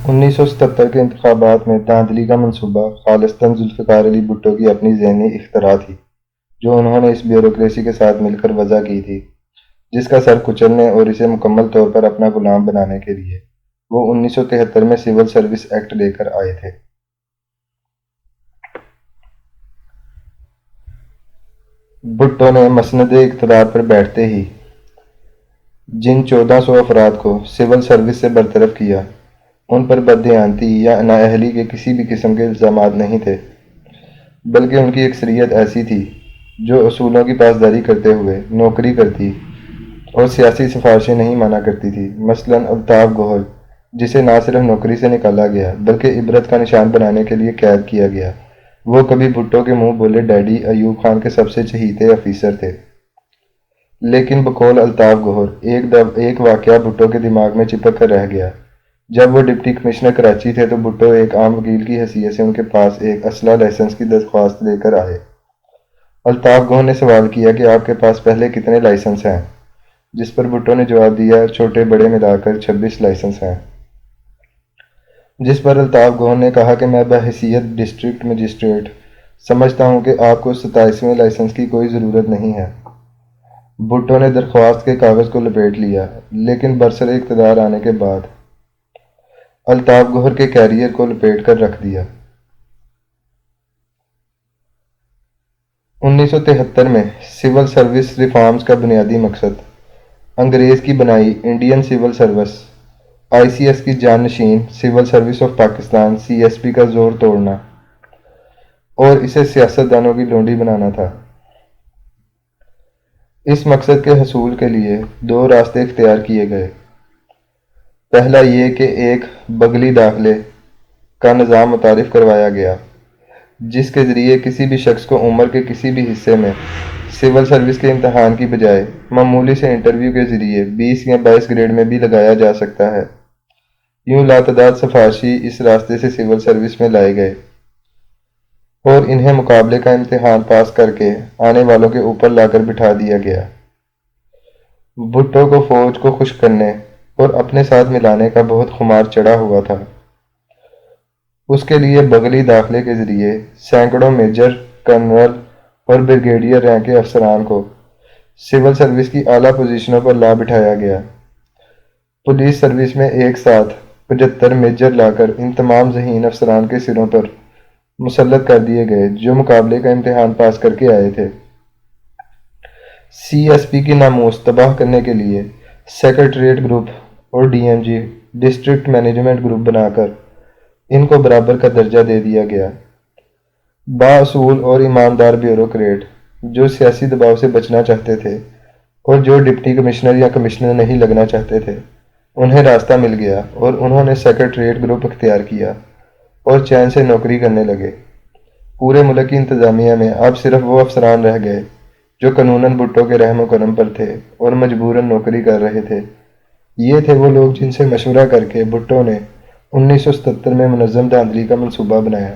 1977 کے انتخابات میں دھاندلی کا منصوبہ خالصتاً ذوالفقار علی بھٹو کی اپنی ذہنی اختراع تھی، جو انہوں نے اس بیوروکریسی کے ساتھ مل کر وضع کی تھی، جس کا سر کچلنے اور اسے مکمل طور پر اپنا غلام بنانے کے لیے وہ 1973 میں سول سروس ایکٹ لے کر آئے تھے۔ بھٹو نے مسند اقتدار پر بیٹھتے ہی جن 1400 افراد کو سول سروس سے برطرف کیا، ان پر بددیانتی یا نااہلی کے کسی بھی قسم کے الزامات نہیں تھے، بلکہ ان کی اکثریت ایسی تھی جو اصولوں کی پاسداری کرتے ہوئے نوکری کرتی اور سیاسی سفارشیں نہیں مانا کرتی تھی۔ مثلاً الطاف گوہر، جسے نہ صرف نوکری سے نکالا گیا بلکہ عبرت کا نشان بنانے کے لیے قید کیا گیا، وہ کبھی بھٹو کے منہ بولے ڈیڈی ایوب خان کے سب سے چہیتے افیسر تھے۔ لیکن بقول الطاف گوہر ایک واقعہ بھٹو کے دماغ میں چپک کر رہ گیا۔ جب وہ ڈپٹی کمشنر کراچی تھے تو بھٹو ایک عام وکیل کی حیثیت سے ان کے پاس ایک اسلحہ لائسنس کی درخواست لے کر آئے۔ الطاف گوہر نے سوال کیا کہ آپ کے پاس پہلے کتنے لائسنس ہیں؟ جس پر بھٹو نے جواب دیا چھوٹے بڑے ملا کر 26 لائسنس ہیں۔ جس پر الطاف گوہر نے کہا کہ میں بحیثیت ڈسٹرکٹ مجسٹریٹ سمجھتا ہوں کہ آپ کو 27ویں لائسنس کی کوئی ضرورت نہیں ہے۔ بھٹو نے درخواست کے کاغذ کو لپیٹ لیا، لیکن برسر اقتدار آنے کے بعد الطاف گوہر کے کیریئر کو لپیٹ کر رکھ دیا۔ 1973 میں سول سروس ریفارمز کا بنیادی مقصد انگریز کی بنائی Indian civil service I C S کی جانشین civil service of Pakistan C S P کا زور توڑنا اور اسے سیاستدانوں کی لونڈی بنانا تھا۔ اس مقصد کے حصول کے لیے دو راستے اختیار کیے گئے۔ پہلا یہ کہ ایک بغلی داخلے کا نظام متعارف کروایا گیا، جس کے ذریعے کسی بھی شخص کو عمر کے کسی بھی حصے میں سول سروس کے امتحان کی بجائے معمولی سے انٹرویو کے ذریعے 20 یا 22 گریڈ میں بھی لگایا جا سکتا ہے۔ یوں لاتعداد سفارشی اس راستے سے سول سروس میں لائے گئے اور انہیں مقابلے کا امتحان پاس کر کے آنے والوں کے اوپر لا کر بٹھا دیا گیا۔ بھٹو کو فوج کو خوش کرنے اور اپنے ساتھ ملانے کا بہت خمار چڑھا ہوا تھا۔ اس کے لیے بغلی داخلے کے ذریعے سینکڑوں میجر، کرنل اور بریگیڈیئر رینک کے افسران کو سول سروس کی اعلیٰ پوزیشنوں پر لا بٹھایا گیا۔ پولیس سروس میں ایک ساتھ 75 میجر لا کر ان تمام ذہین افسران کے سروں پر مسلط کر دیے گئے جو مقابلے کا امتحان پاس کر کے آئے تھے۔ سی ایس پی کی ناموس تباہ کرنے کے لیے سیکریٹریٹ گروپ اور D M G district management group بنا کر ان کو برابر کا درجہ دے دیا گیا۔ بااصول اور ایماندار بیوروکریٹ جو سیاسی دباؤ سے بچنا چاہتے تھے اور جو ڈپٹی کمشنر یا کمشنر نہیں لگنا چاہتے تھے، انہیں راستہ مل گیا اور انہوں نے سیکریٹریٹ گروپ اختیار کیا اور چین سے نوکری کرنے لگے۔ پورے ملک کی انتظامیہ میں اب صرف وہ افسران رہ گئے جو قانوناً بھٹو کے رحم و کرم پر تھے اور مجبوراً نوکری کر رہے تھے۔ یہ تھے وہ لوگ جن سے مشورہ کر کے بھٹو نے 1977 میں منظم دھاندلی کا منصوبہ بنایا۔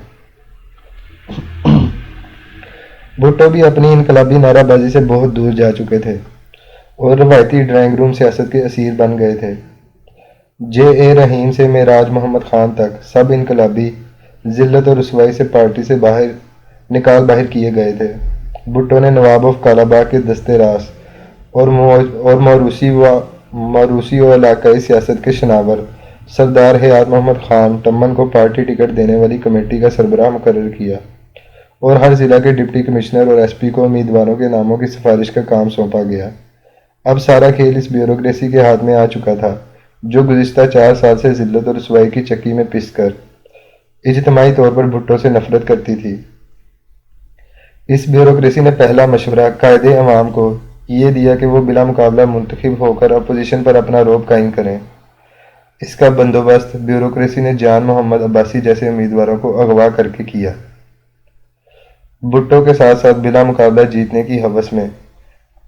بھٹو بھی اپنی انقلابی نعرہ بازی سے بہت دور جا چکے تھے اور روایتی ڈرائنگ روم سیاست کے اسیر بن گئے تھے۔ جے اے رحیم سے معراج محمد خان تک سب انقلابی ذلت اور رسوائی سے پارٹی سے باہر کیے گئے تھے۔ بھٹو نے نواب آف کالاباغ کے دستے راس اور موروثی و علاقائی سیاست کے شناور سردار حیات محمد خان ٹمن کو پارٹی ٹکٹ دینے والی کمیٹی کا سربراہ مقرر کیا اور ہر ضلع کے ڈپٹی کمشنر اور ایس پی کو امیدواروں کے ناموں کی سفارش کا کام سونپا گیا۔ اب سارا کھیل اس بیوروکریسی کے ہاتھ میں آ چکا تھا جو گزشتہ 4 سال سے ذلت اور رسوائی کی چکی میں پس کر اجتماعی طور پر بھٹو سے نفرت کرتی تھی۔ اس بیوروکریسی نے پہلا مشورہ قائد عوام کو یہ دیا کہ وہ بلا مقابلہ منتخب ہو کر اپوزیشن پر اپنا رعب قائم کریں۔ اس کا بندوبست بیوروکریسی نے جان محمد عباسی جیسے امیدواروں کو اغوا کر کے کیا۔ بھٹو کے ساتھ ساتھ بلا مقابلہ جیتنے کی ہوس میں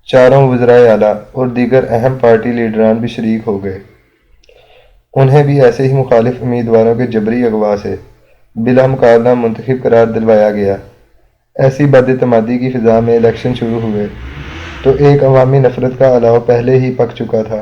چاروں وزرائے اعلیٰ اور دیگر اہم پارٹی لیڈران بھی شریک ہو گئے۔ انہیں بھی ایسے ہی مخالف امیدواروں کے جبری اغوا سے بلا مقابلہ منتخب قرار دلوایا گیا۔ ایسی بد اعتمادی کی فضا میں الیکشن شروع ہوئے تو ایک عوامی نفرت کا الاؤ پہلے ہی پک چکا تھا۔